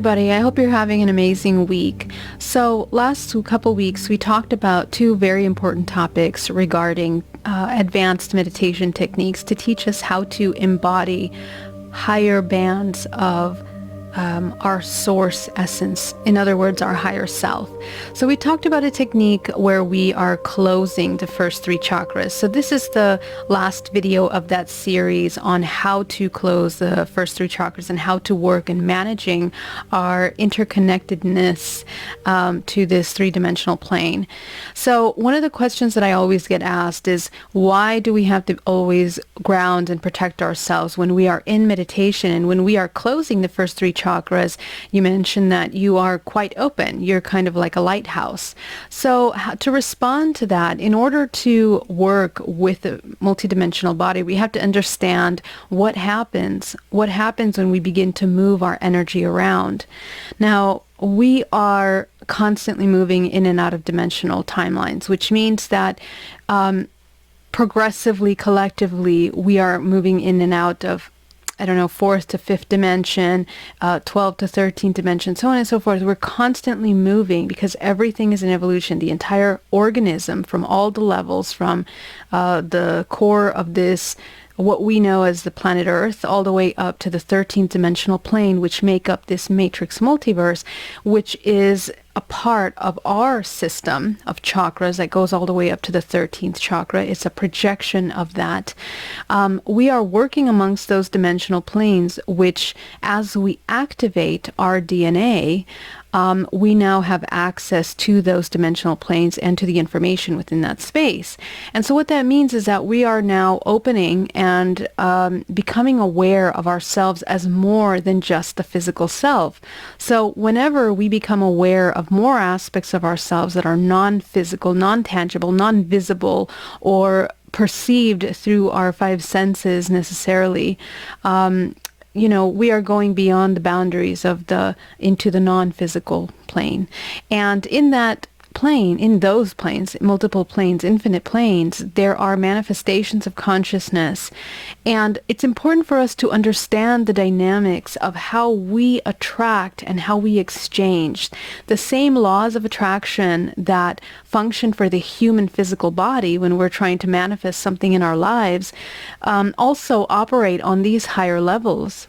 everybody. I hope you're having an amazing week. So last couple weeks, we talked about two very important topics regarding advanced meditation techniques to teach us how to embody higher bands of our source essence. In other words, our higher self. So we talked about a technique where we are closing the first three chakras. So this is the last video of that series on how to close the first three chakras and how to work in managing our interconnectedness to this three-dimensional plane. So one of the questions that I always get asked is, why do we have to always ground and protect ourselves when we are in meditation and when we are closing the first three chakras? You mentioned that you are quite open. You're kind of like a lighthouse. So to respond to that, in order to work with the multidimensional body, we have to understand what happens when we begin to move our energy around. Now, we are constantly moving in and out of dimensional timelines, which means that progressively, collectively, we are moving in and out of, fourth to fifth dimension, 12 to 13th dimension, so on and so forth. We're constantly moving because everything is an evolution. The entire organism from all the levels, from the core of this, what we know as the planet Earth, all the way up to the 13th dimensional plane, which make up this matrix multiverse, which is a part of our system of chakras that goes all the way up to the 13th chakra. It's a projection of that. We are working amongst those dimensional planes, which as we activate our DNA, we now have access to those dimensional planes and to the information within that space. And so what that means is that we are now opening and becoming aware of ourselves as more than just the physical self. So whenever we become aware of more aspects of ourselves that are non-physical, non-tangible, non-visible, or perceived through our five senses necessarily, we are going beyond the boundaries of into the non-physical plane. And in that plane, in those planes, multiple planes, infinite planes, there are manifestations of consciousness. And it's important for us to understand the dynamics of how we attract and how we exchange. The same laws of attraction that function for the human physical body when we're trying to manifest something in our lives also operate on these higher levels.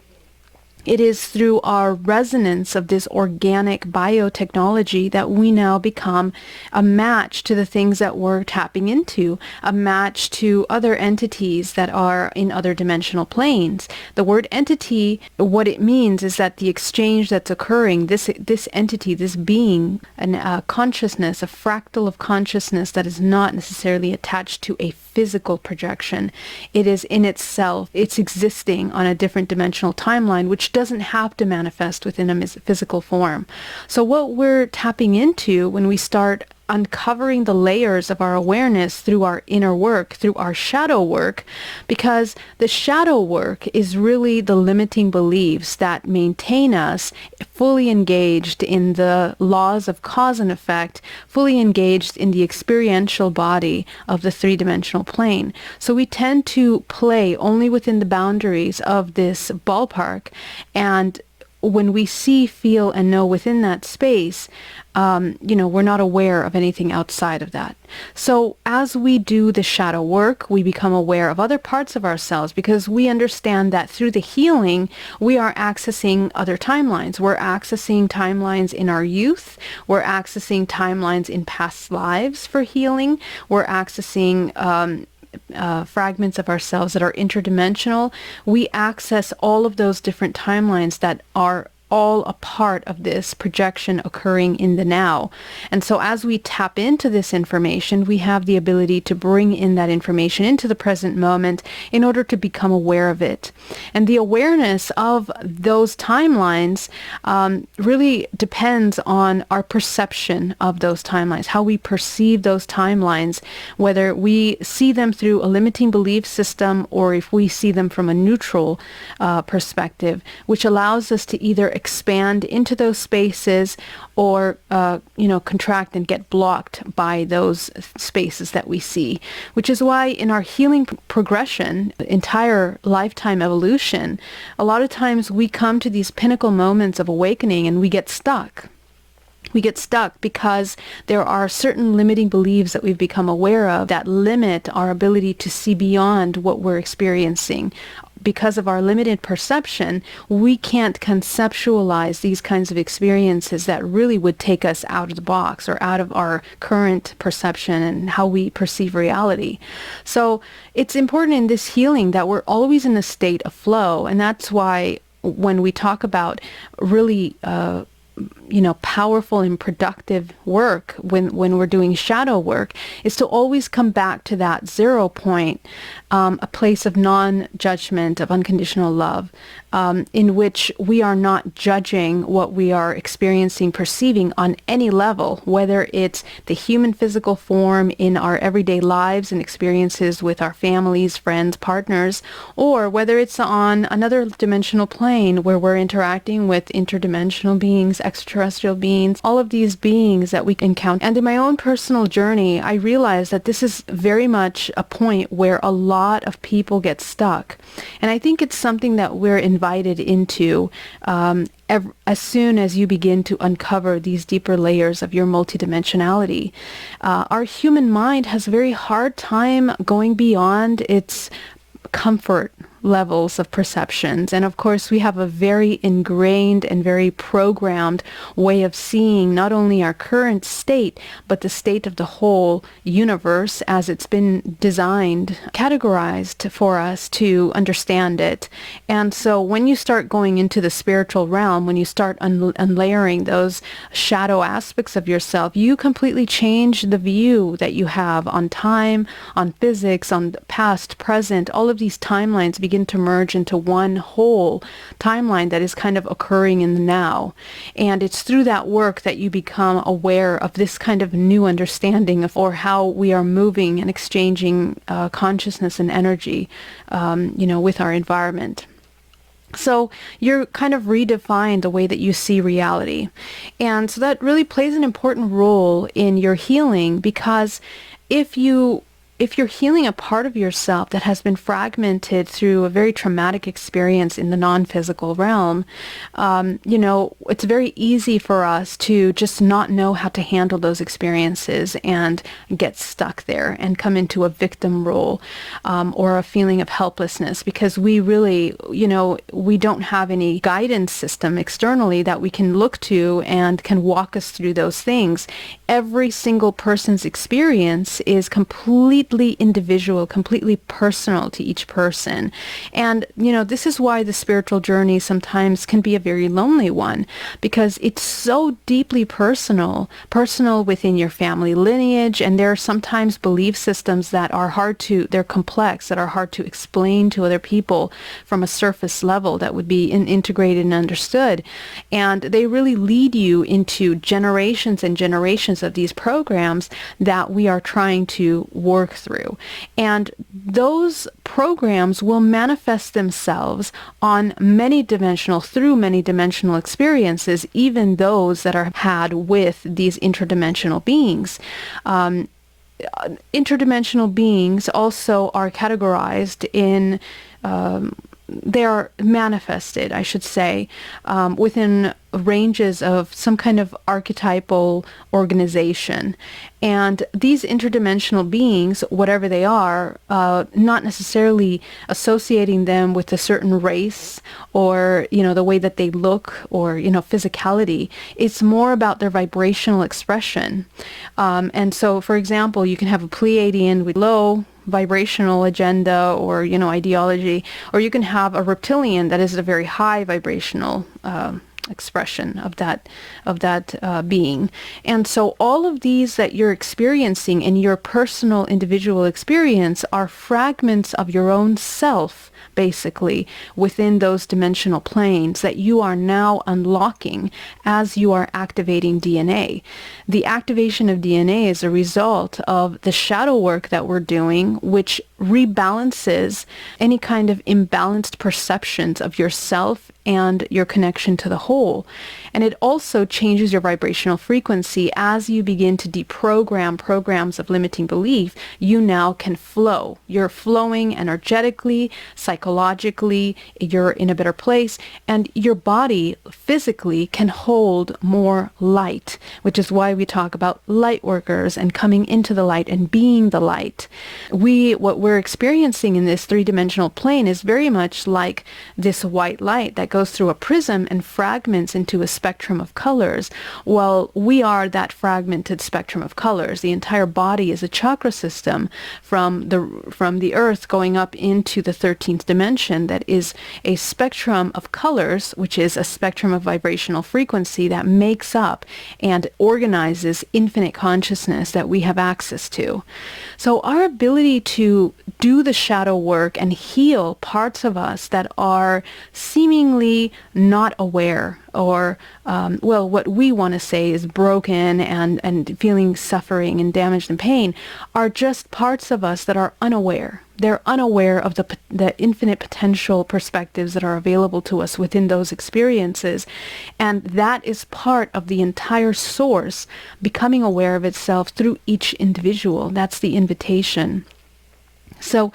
It is through our resonance of this organic biotechnology that we now become a match to the things that we're tapping into, a match to other entities that are in other dimensional planes. The word entity, what it means is that the exchange that's occurring, this entity, this being, a consciousness, a fractal of consciousness that is not necessarily attached to a physical projection. It is in itself, it's existing on a different dimensional timeline, which doesn't have to manifest within a physical form. So what we're tapping into when we start uncovering the layers of our awareness through our inner work, through our shadow work, because the shadow work is really the limiting beliefs that maintain us fully engaged in the laws of cause and effect, fully engaged in the experiential body of the three-dimensional plane. So we tend to play only within the boundaries of this ballpark, and when we see, feel, and know within that space, we're not aware of anything outside of that. So as we do the shadow work, we become aware of other parts of ourselves because we understand that through the healing, we are accessing other timelines. We're accessing timelines in our youth. We're accessing timelines in past lives for healing. We're accessing fragments of ourselves that are interdimensional. We access all of those different timelines that are all a part of this projection occurring in the now. And so as we tap into this information, we have the ability to bring in that information into the present moment in order to become aware of it. And the awareness of those timelines really depends on our perception of those timelines, how we perceive those timelines, whether we see them through a limiting belief system or if we see them from a neutral perspective, which allows us to either expand into those spaces or, contract and get blocked by those spaces that we see, which is why in our healing progression, entire lifetime evolution, a lot of times we come to these pinnacle moments of awakening and we get stuck. We get stuck because there are certain limiting beliefs that we've become aware of that limit our ability to see beyond what we're experiencing. Because of our limited perception, we can't conceptualize these kinds of experiences that really would take us out of the box or out of our current perception and how we perceive reality. So it's important in this healing that we're always in a state of flow. And that's why when we talk about really powerful and productive work when we're doing shadow work, is to always come back to that 0 point, a place of non-judgment, of unconditional love, in which we are not judging what we are experiencing, perceiving on any level, whether it's the human physical form in our everyday lives and experiences with our families, friends, partners, or whether it's on another dimensional plane where we're interacting with interdimensional beings, extraterrestrial beings, all of these beings that we encounter. And in my own personal journey, I realized that this is very much a point where a lot of people get stuck. And I think it's something that we're invited into as soon as you begin to uncover these deeper layers of your multidimensionality. Our human mind has a very hard time going beyond its comfort levels of perceptions. And of course, we have a very ingrained and very programmed way of seeing not only our current state, but the state of the whole universe as it's been designed, categorized for us to understand it. And so when you start going into the spiritual realm, when you start unlayering those shadow aspects of yourself, you completely change the view that you have on time, on physics, on the past, present. All of these timelines begin to merge into one whole timeline that is kind of occurring in the now. And it's through that work that you become aware of this kind of new understanding of, or how we are moving and exchanging consciousness and energy, with our environment. So you're kind of redefine the way that you see reality. And so that really plays an important role in your healing, because if you're healing a part of yourself that has been fragmented through a very traumatic experience in the non-physical realm, it's very easy for us to just not know how to handle those experiences and get stuck there and come into a victim role, or a feeling of helplessness, because we really, we don't have any guidance system externally that we can look to and can walk us through those things. Every single person's experience is completely individual, completely personal to each person. And, this is why the spiritual journey sometimes can be a very lonely one, because it's so deeply personal within your family lineage. And there are sometimes belief systems that are they're complex, that are hard to explain to other people from a surface level that would be integrated and understood. And they really lead you into generations and generations of these programs that we are trying to work through. And those programs will manifest themselves through many dimensional experiences, even those that are had with these interdimensional beings. Interdimensional beings also are categorized in they are manifested, I should say, within ranges of some kind of archetypal organization. And these interdimensional beings, whatever they are, not necessarily associating them with a certain race or, the way that they look or, physicality. It's more about their vibrational expression. And so, for example, you can have a Pleiadian with low vibrational agenda or ideology, or you can have a reptilian that is a very high vibrational expression of that being. And so all of these that you're experiencing in your personal individual experience are fragments of your own self, basically, within those dimensional planes that you are now unlocking as you are activating DNA. The activation of DNA is a result of the shadow work that we're doing, which rebalances any kind of imbalanced perceptions of yourself and your connection to the whole. And it also changes your vibrational frequency. As you begin to deprogram programs of limiting belief, you now can flow. You're flowing energetically, psychologically, you're in a better place, and your body physically can hold more light, which is why we talk about light workers and coming into the light and being the light. What we're experiencing in this three-dimensional plane is very much like this white light that goes through a prism and fragments into a spectrum of colors. Well, we are that fragmented spectrum of colors. The entire body is a chakra system from the earth going up into the 13th dimension that is a spectrum of colors, which is a spectrum of vibrational frequency that makes up and organizes infinite consciousness that we have access to. So our ability to do the shadow work and heal parts of us that are seemingly not aware, or what we want to say is broken and feeling suffering and damaged and pain, are just parts of us that are unaware. They're unaware of the infinite potential perspectives that are available to us within those experiences. And that is part of the entire source becoming aware of itself through each individual. That's the invitation. So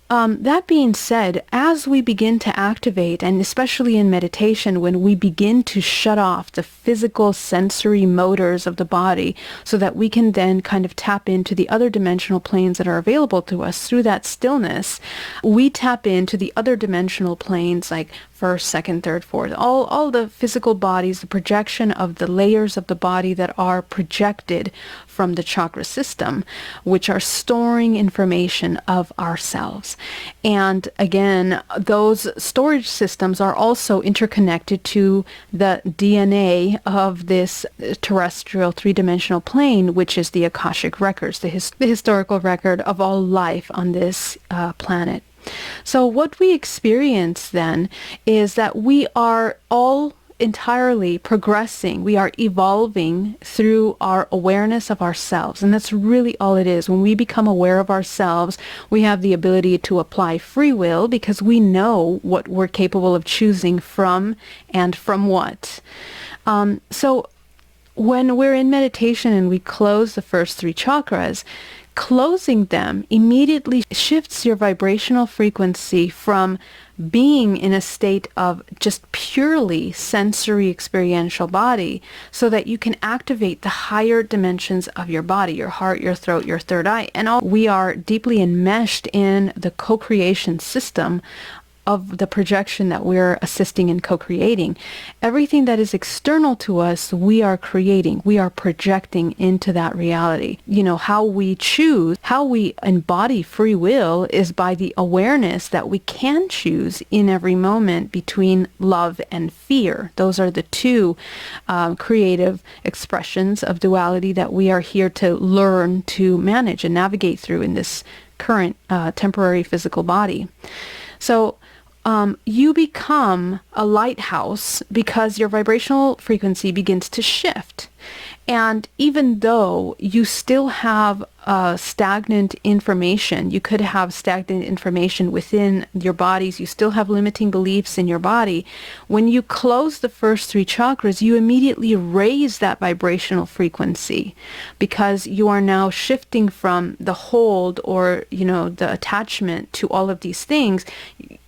that being said, as we begin to activate, and especially in meditation, when we begin to shut off the physical sensory motors of the body so that we can then kind of tap into the other dimensional planes that are available to us through that stillness, we tap into the other dimensional planes like first, second, third, fourth, all the physical bodies, the projection of the layers of the body that are projected from the chakra system, which are storing information of ourselves. And again, those storage systems are also interconnected to the DNA of this terrestrial three-dimensional plane, which is the Akashic Records, the historical record of all life on this planet. So what we experience then is that we are all entirely progressing. We are evolving through our awareness of ourselves. And that's really all it is. When we become aware of ourselves, we have the ability to apply free will because we know what we're capable of choosing from and from what. So when we're in meditation and we close the first three chakras, closing them immediately shifts your vibrational frequency from being in a state of just purely sensory experiential body so that you can activate the higher dimensions of your body, your heart, your throat, your third eye. And we are deeply enmeshed in the co-creation system of the projection that we're assisting in co-creating. Everything that is external to us, we are creating, we are projecting into that reality. How we choose, how we embody free will is by the awareness that we can choose in every moment between love and fear. Those are the two creative expressions of duality that we are here to learn to manage and navigate through in this current temporary physical body. So you become a lighthouse because your vibrational frequency begins to shift. And even though you still have stagnant information, you could have stagnant information within your bodies, you still have limiting beliefs in your body, when you close the first three chakras, you immediately raise that vibrational frequency because you are now shifting from the hold or, the attachment to all of these things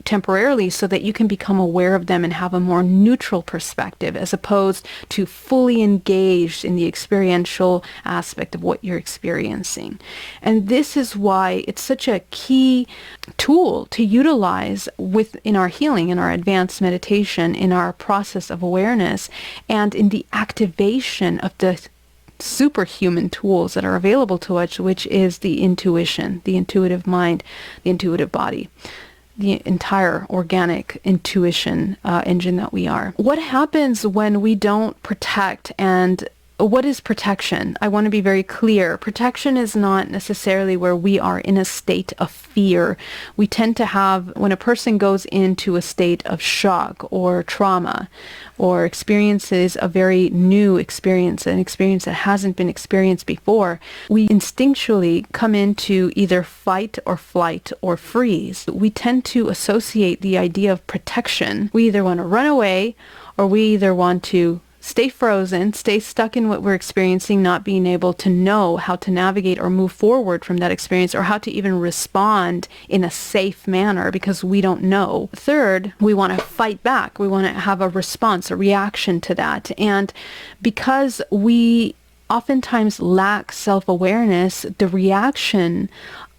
temporarily so that you can become aware of them and have a more neutral perspective as opposed to fully engaged in the experiential aspect of what you're experiencing. And this is why it's such a key tool to utilize in our healing, in our advanced meditation, in our process of awareness, and in the activation of the superhuman tools that are available to us, which is the intuition, the intuitive mind, the intuitive body, the entire organic intuition engine that we are. What happens when we don't protect and what is protection? I want to be very clear. Protection is not necessarily where we are in a state of fear. We tend to have, when a person goes into a state of shock or trauma, or experiences a very new experience, an experience that hasn't been experienced before, we instinctually come into either fight or flight or freeze. We tend to associate the idea of protection. We either want to run away, or we either want to stay frozen, stay stuck in what we're experiencing, not being able to know how to navigate or move forward from that experience, or how to even respond in a safe manner because we don't know. Third, we want to fight back. We want to have a response, a reaction to that. And because we oftentimes lack self-awareness, the reaction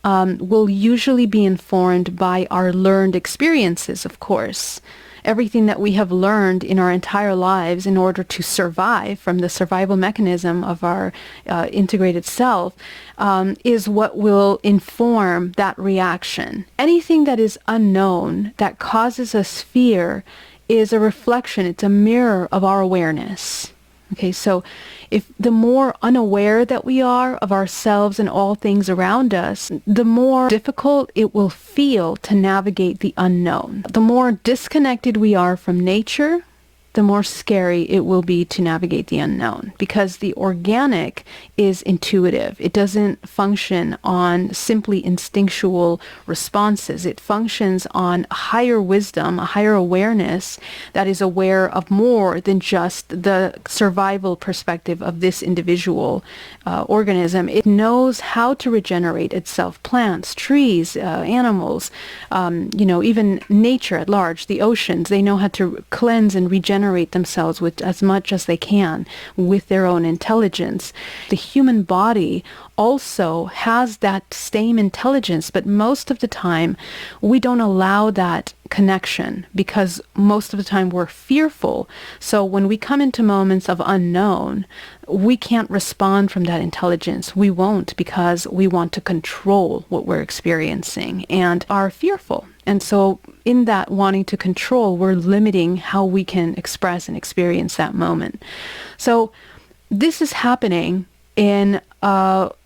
will usually be informed by our learned experiences, of course. Everything that we have learned in our entire lives in order to survive from the survival mechanism of our integrated self is what will inform that reaction. Anything that is unknown, that causes us fear, is a reflection, it's a mirror of our awareness. Okay, so if the more unaware that we are of ourselves and all things around us, the more difficult it will feel to navigate the unknown. The more disconnected we are from nature, the more scary it will be to navigate the unknown, because the organic is intuitive. It doesn't function on simply instinctual responses. It functions on higher wisdom, a higher awareness that is aware of more than just the survival perspective of this individual organism. It knows how to regenerate itself, plants, trees, animals, even nature at large, the oceans. They know how to cleanse and regenerate themselves with as much as they can with their own intelligence. The human body also has that same intelligence, but most of the time we don't allow that connection because most of the time we're fearful. So when we come into moments of unknown, we can't respond from that intelligence. We won't, because we want to control what we're experiencing and are fearful. And so in that wanting to control, we're limiting how we can express and experience that moment. So this is happening in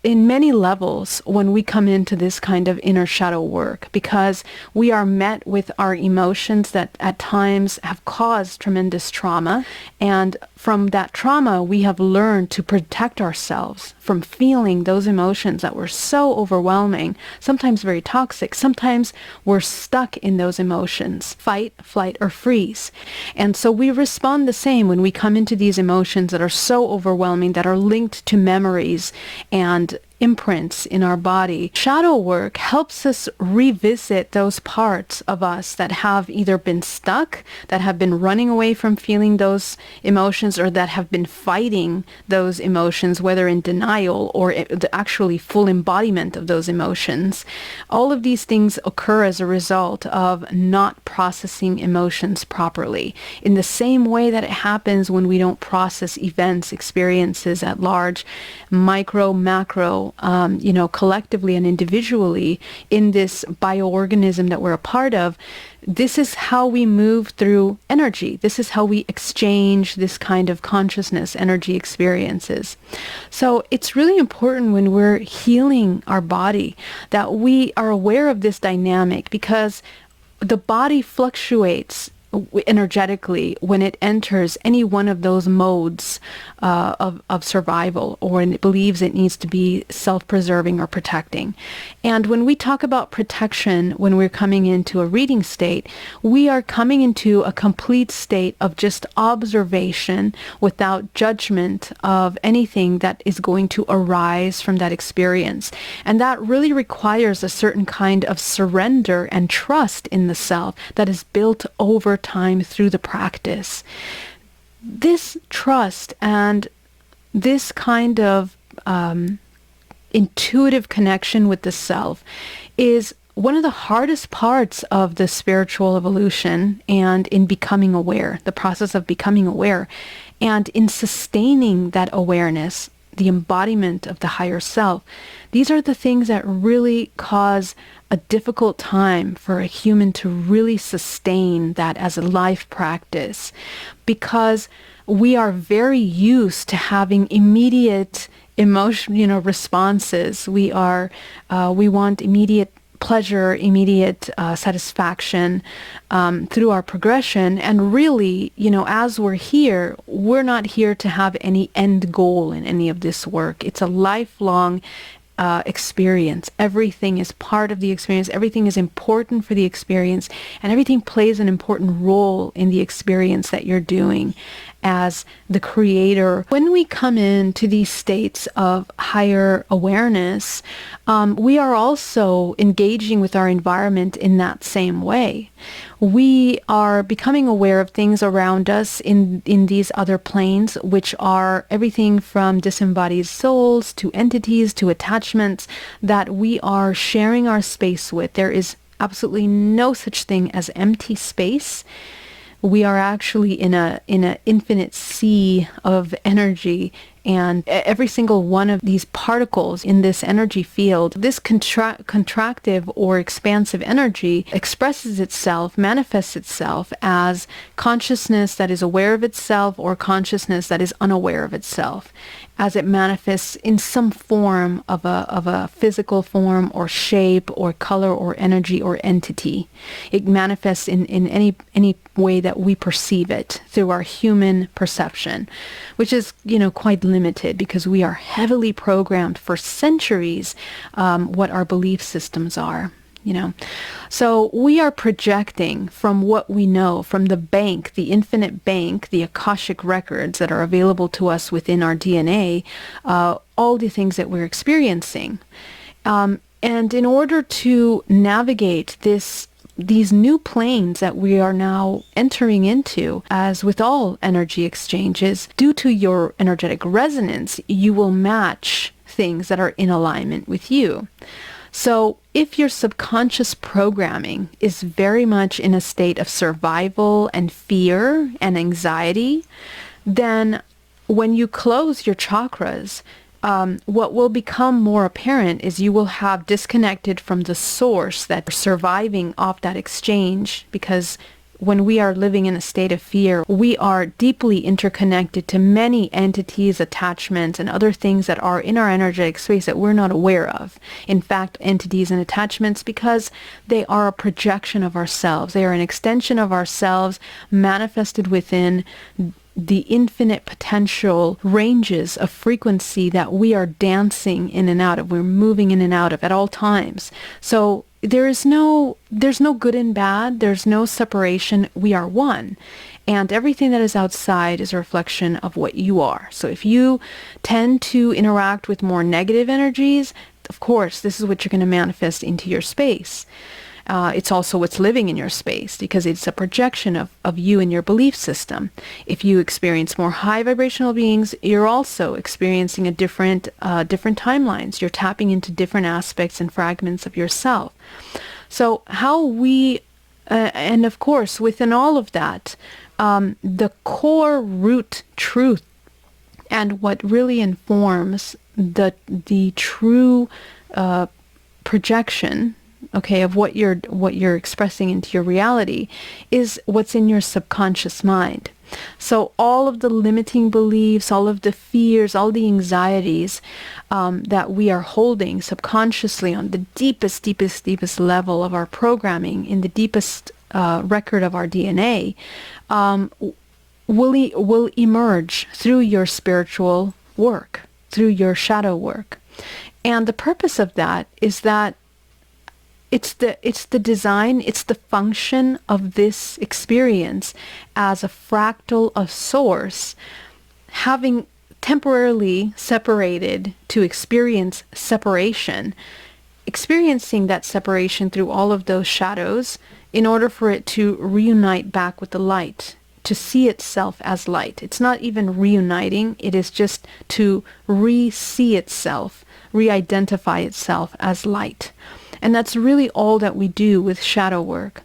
many levels when we come into this kind of inner shadow work, because we are met with our emotions that at times have caused tremendous trauma. And from that trauma, we have learned to protect ourselves from feeling those emotions that were so overwhelming, sometimes very toxic. Sometimes we're stuck in those emotions, fight, flight, or freeze. And so we respond the same when we come into these emotions that are so overwhelming, that are linked to memories and imprints in our body. Shadow work helps us revisit those parts of us that have either been stuck, that have been running away from feeling those emotions, or that have been fighting those emotions, whether in denial or the actually full embodiment of those emotions. All of these things occur as a result of not processing emotions properly. In the same way that it happens when we don't process events, experiences at large, micro, macro, collectively and individually in this bioorganism that we're a part of. This is how we move through energy. This is how we exchange this kind of consciousness, energy experiences. So it's really important when we're healing our body that we are aware of this dynamic, because the body fluctuates energetically when it enters any one of those modes of survival, or when it believes it needs to be self-preserving or protecting. And when we talk about protection, when we're coming into a reading state, we are coming into a complete state of just observation without judgment of anything that is going to arise from that experience. And that really requires a certain kind of surrender and trust in the self that is built over time through the practice. This trust and this kind of intuitive connection with the self is one of the hardest parts of the spiritual evolution, and in becoming aware, the process of becoming aware, and in sustaining that awareness, the embodiment of the higher self. These are the things that really cause a difficult time for a human to really sustain that as a life practice, because we are very used to having immediate emotion, responses. We want immediate pleasure, immediate satisfaction through our progression. And really, as we're here, we're not here to have any end goal in any of this work. It's a lifelong experience. Everything is part of the experience. Everything is important for the experience, and everything plays an important role in the experience that you're doing as the creator. When we come into these states of higher awareness, we are also engaging with our environment in that same way. We are becoming aware of things around us in these other planes, which are everything from disembodied souls to entities to attachments that we are sharing our space with. There is absolutely no such thing as empty space. We are actually in a infinite sea of energy, and every single one of these particles in this energy field, this contractive or expansive energy expresses itself, manifests itself as consciousness that is aware of itself or consciousness that is unaware of itself, as it manifests in some form of a physical form or shape or color or energy or entity. It manifests in any way that we perceive it through our human perception, which is, quite limited because we are heavily programmed for centuries what our belief systems are. So we are projecting from what we know, from the bank, the infinite bank, the Akashic Records that are available to us within our DNA, all the things that we're experiencing. And in order to navigate these new planes that we are now entering into, as with all energy exchanges, due to your energetic resonance, you will match things that are in alignment with you. So if your subconscious programming is very much in a state of survival and fear and anxiety, then when you close your chakras, what will become more apparent is you will have disconnected from the source that's surviving off that exchange, because when we are living in a state of fear, we are deeply interconnected to many entities, attachments, and other things that are in our energetic space that we're not aware of. In fact, entities and attachments, because they are a projection of ourselves. They are an extension of ourselves manifested within the infinite potential ranges of frequency that we are dancing in and out of, we're moving in and out of at all times. So there's no good and bad, there's no separation, we are one. And everything that is outside is a reflection of what you are. So if you tend to interact with more negative energies, of course, this is what you're going to manifest into your space. It's also what's living in your space, because it's a projection of you and your belief system. If you experience more high vibrational beings, you're also experiencing a different timelines. You're tapping into different aspects and fragments of yourself. So how we, and of course, within all of that, the core root truth and what really informs the true projection, okay, of what you're expressing into your reality is what's in your subconscious mind. So all of the limiting beliefs, all of the fears, all the anxieties that we are holding subconsciously on the deepest level of our programming, in the deepest record of our DNA, will emerge through your spiritual work, through your shadow work. And the purpose of that is that it's the design, it's the function of this experience as a fractal of source, having temporarily separated to experience separation, experiencing that separation through all of those shadows in order for it to reunite back with the light, to see itself as light. It's not even reuniting, it is just to re-see itself, re-identify itself as light. And that's really all that we do with shadow work.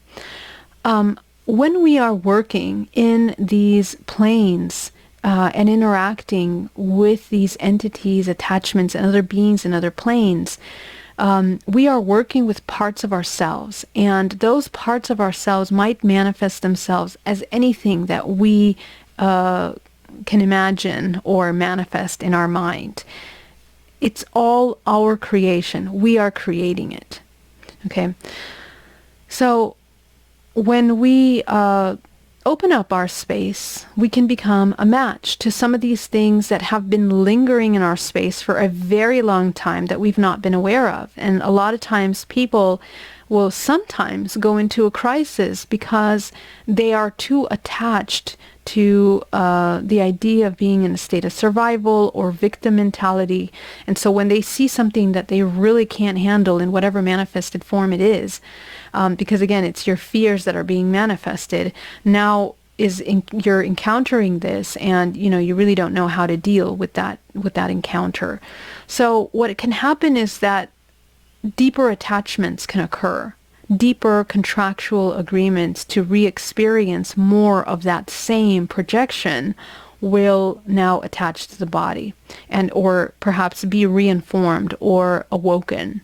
When we are working in these planes and interacting with these entities, attachments, and other beings in other planes, we are working with parts of ourselves. And those parts of ourselves might manifest themselves as anything that we can imagine or manifest in our mind. It's all our creation. We are creating it. Okay? So when we open up our space, we can become a match to some of these things that have been lingering in our space for a very long time that we've not been aware of. And a lot of times people will sometimes go into a crisis because they are too attached to the idea of being in a state of survival or victim mentality. And so when they see something that they really can't handle in whatever manifested form it is, because again, it's your fears that are being manifested, now you're encountering this, and you really don't know how to deal with that encounter. So what can happen is that deeper attachments can occur, deeper contractual agreements to re-experience more of that same projection will now attach to the body, and or perhaps be reinformed or awoken,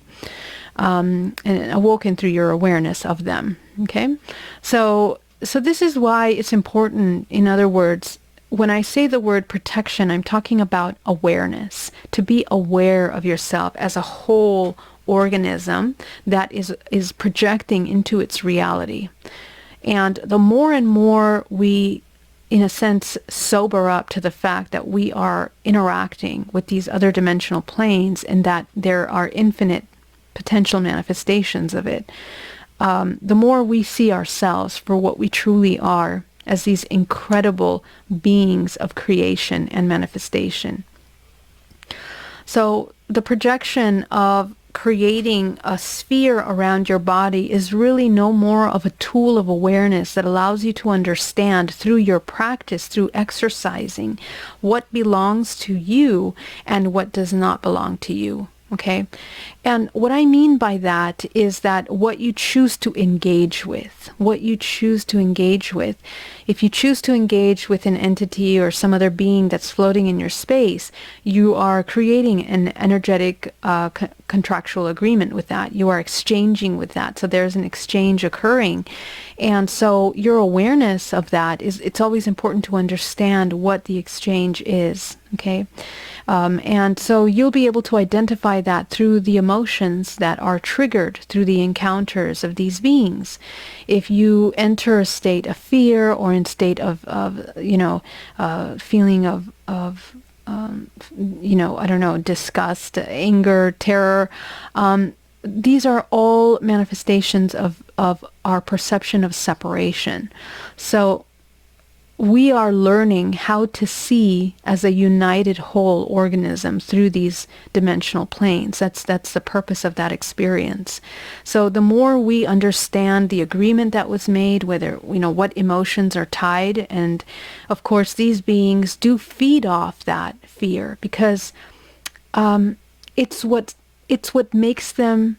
and awoken through your awareness of them. Okay, so this is why it's important. In other words, when I say the word protection, I'm talking about awareness, to be aware of yourself as a whole organism that is projecting into its reality. And the more and more we, in a sense, sober up to the fact that we are interacting with these other dimensional planes and that there are infinite potential manifestations of it, the more we see ourselves for what we truly are, as these incredible beings of creation and manifestation. So the projection of creating a sphere around your body is really no more of a tool of awareness that allows you to understand through your practice, through exercising, what belongs to you and what does not belong to you. Okay? And what I mean by that is that what you choose to engage with, if you choose to engage with an entity or some other being that's floating in your space, you are creating an energetic contractual agreement with that. You are exchanging with that. So there's an exchange occurring. And so your awareness of that it's always important to understand what the exchange is. Okay? And so you'll be able to identify that through the emotions that are triggered through the encounters of these beings. If you enter a state of fear or in state of feeling of I don't know, disgust, anger, terror, these are all manifestations of our perception of separation. So we are learning how to see as a united whole organism through these dimensional planes. That's the purpose of that experience. So the more we understand the agreement that was made, whether, what emotions are tied, and of course these beings do feed off that fear because it's what makes them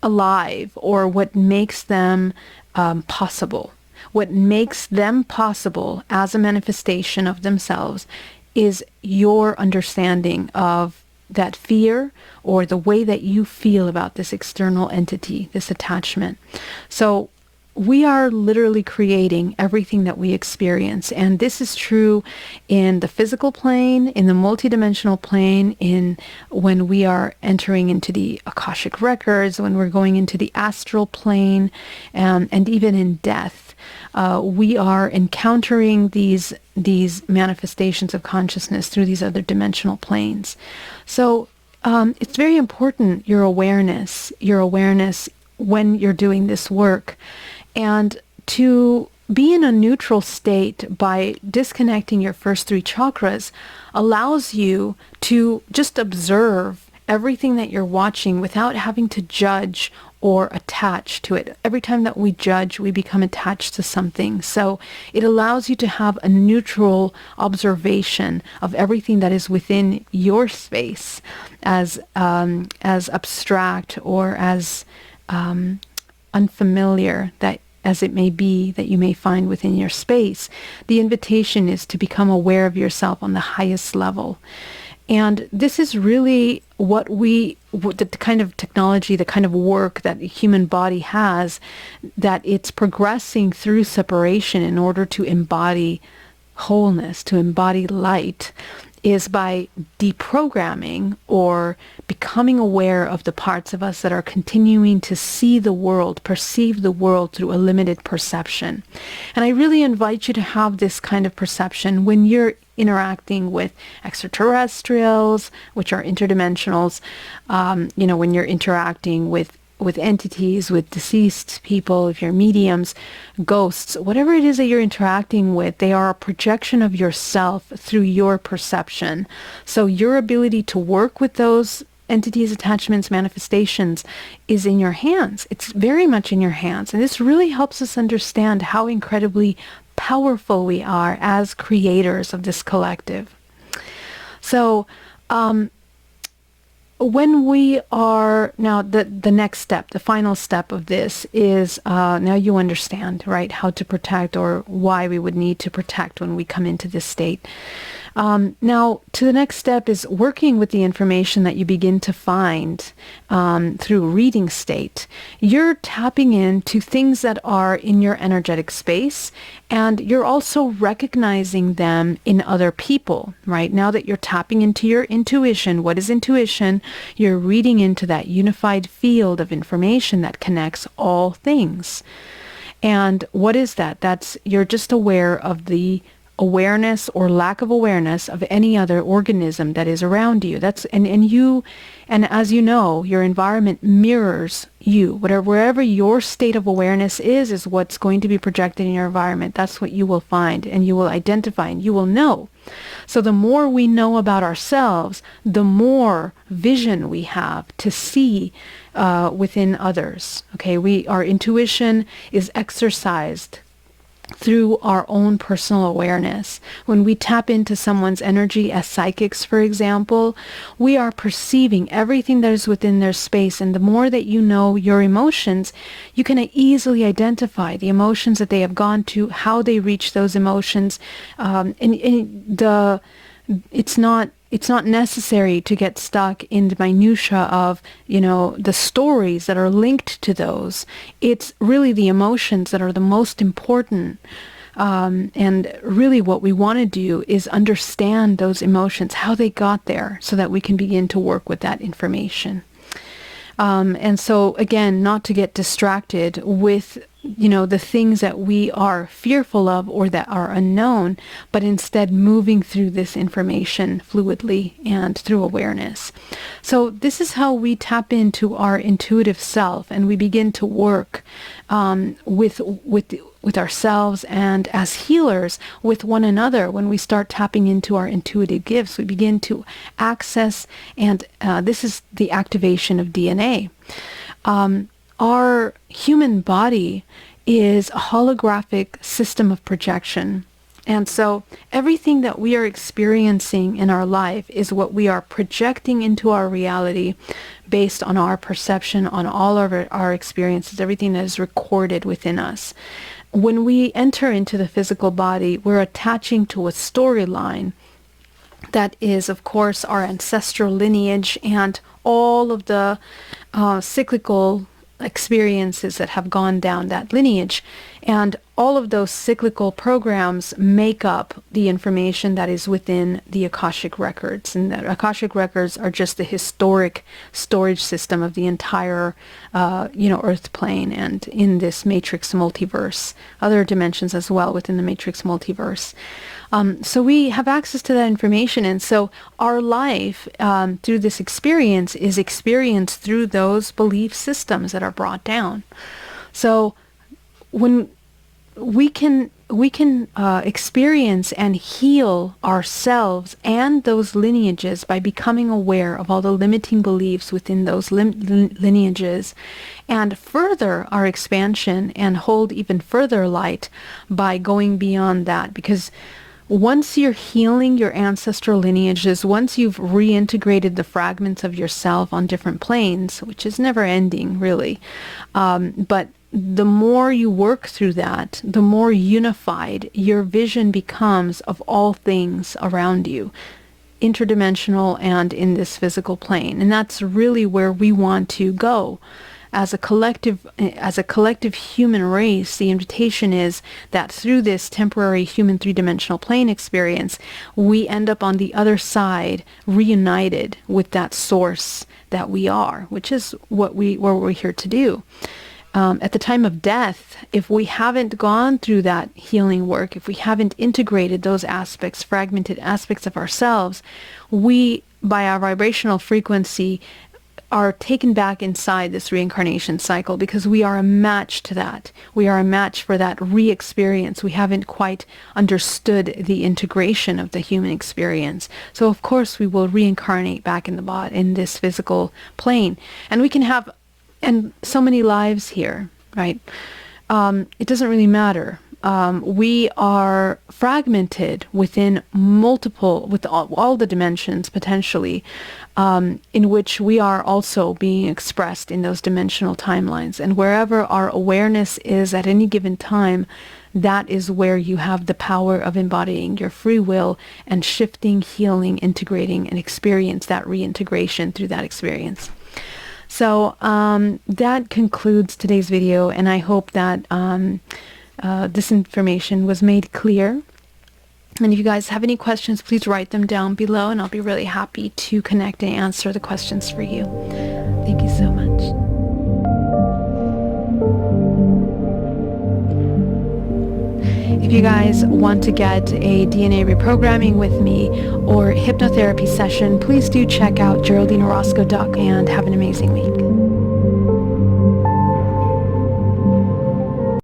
alive, or what makes them possible. What makes them possible as a manifestation of themselves is your understanding of that fear or the way that you feel about this external entity, this attachment. So we are literally creating everything that we experience. And this is true in the physical plane, in the multidimensional plane, when we are entering into the Akashic Records, when we're going into the astral plane, and even in death. We are encountering these manifestations of consciousness through these other dimensional planes. So it's very important, your awareness when you're doing this work. And to be in a neutral state by disconnecting your first three chakras allows you to just observe everything that you're watching without having to judge or attach to it. Every time that we judge, we become attached to something. So it allows you to have a neutral observation of everything that is within your space, as abstract or as unfamiliar as it may be that you may find within your space. The invitation is to become aware of yourself on the highest level. And this is really the kind of technology, the kind of work that the human body has, that it's progressing through separation in order to embody wholeness, to embody light, is by deprogramming or becoming aware of the parts of us that are continuing to see the world, perceive the world through a limited perception. And I really invite you to have this kind of perception when you're interacting with extraterrestrials, which are interdimensionals, when you're interacting with entities, with deceased people, if you're mediums, ghosts, whatever it is that you're interacting with, they are a projection of yourself through your perception. So your ability to work with those entities, attachments, manifestations is in your hands. It's very much in your hands. And this really helps us understand how incredibly powerful we are as creators of this collective. So, when we are now, the next step, the final step of this is, now you understand, right, how to protect, or why we would need to protect when we come into this state. Now, to the next step is working with the information that you begin to find through reading state. You're tapping into things that are in your energetic space, and you're also recognizing them in other people, right? Now that you're tapping into your intuition, what is intuition? You're reading into that unified field of information that connects all things. And what is that? You're just aware of the awareness or lack of awareness of any other organism that is around you. And as you know, your environment mirrors you. Wherever your state of awareness is what's going to be projected in your environment. That's what you will find, and you will identify, and you will know. So the more we know about ourselves, the more vision we have to see within others. Okay, our intuition is exercised through our own personal awareness. When we tap into someone's energy as psychics, for example, we are perceiving everything that is within their space. And the more that you know your emotions, you can easily identify the emotions that they have gone to, how they reach those emotions. It's not necessary to get stuck in the minutia of, the stories that are linked to those. It's really the emotions that are the most important. And really what we want to do is understand those emotions, how they got there, so that we can begin to work with that information. And so, again, not to get distracted with the things that we are fearful of or that are unknown, but instead moving through this information fluidly and through awareness. So this is how we tap into our intuitive self, and we begin to work with ourselves, and as healers with one another. When we start tapping into our intuitive gifts, we begin to access, and this is the activation of DNA. Our human body is a holographic system of projection. And so everything that we are experiencing in our life is what we are projecting into our reality based on our perception, on all of our experiences, everything that is recorded within us. When we enter into the physical body, we're attaching to a storyline that is, of course, our ancestral lineage and all of the cyclical experiences that have gone down that lineage. And all of those cyclical programs make up the information that is within the Akashic Records. And the Akashic Records are just the historic storage system of the entire, Earth plane, and in this matrix multiverse, other dimensions as well within the matrix multiverse. So we have access to that information, and so our life through this experience is experienced through those belief systems that are brought down. So when we can experience and heal ourselves and those lineages by becoming aware of all the limiting beliefs within those lineages, and further our expansion and hold even further light by going beyond that. Because once you're healing your ancestral lineages, once you've reintegrated the fragments of yourself on different planes, which is never ending really, but the more you work through that, the more unified your vision becomes of all things around you, interdimensional and in this physical plane. And that's really where we want to go. as a collective human race, the invitation is that through this temporary human three-dimensional plane experience, we end up on the other side reunited with that source that we are, which is what we're here to do. At the time of death, if we haven't gone through that healing work, if we haven't integrated those aspects, fragmented aspects of ourselves, we, by our vibrational frequency, are taken back inside this reincarnation cycle, because we are a match to that. We are a match for that re-experience. We haven't quite understood the integration of the human experience. So of course we will reincarnate back in in this physical plane. And we can have so many lives here, right? It doesn't really matter. We are fragmented within with all the dimensions potentially, in which we are also being expressed in those dimensional timelines. And wherever our awareness is at any given time, that is where you have the power of embodying your free will and shifting, healing, integrating, and experience that reintegration through that experience. So that concludes today's video, and I hope that this information was made clear. And if you guys have any questions, please write them down below, and I'll be really happy to connect and answer the questions for you. Thank you so much. If you guys want to get a DNA reprogramming with me or hypnotherapy session, please do check out GeraldineOrozco.com, and have an amazing week.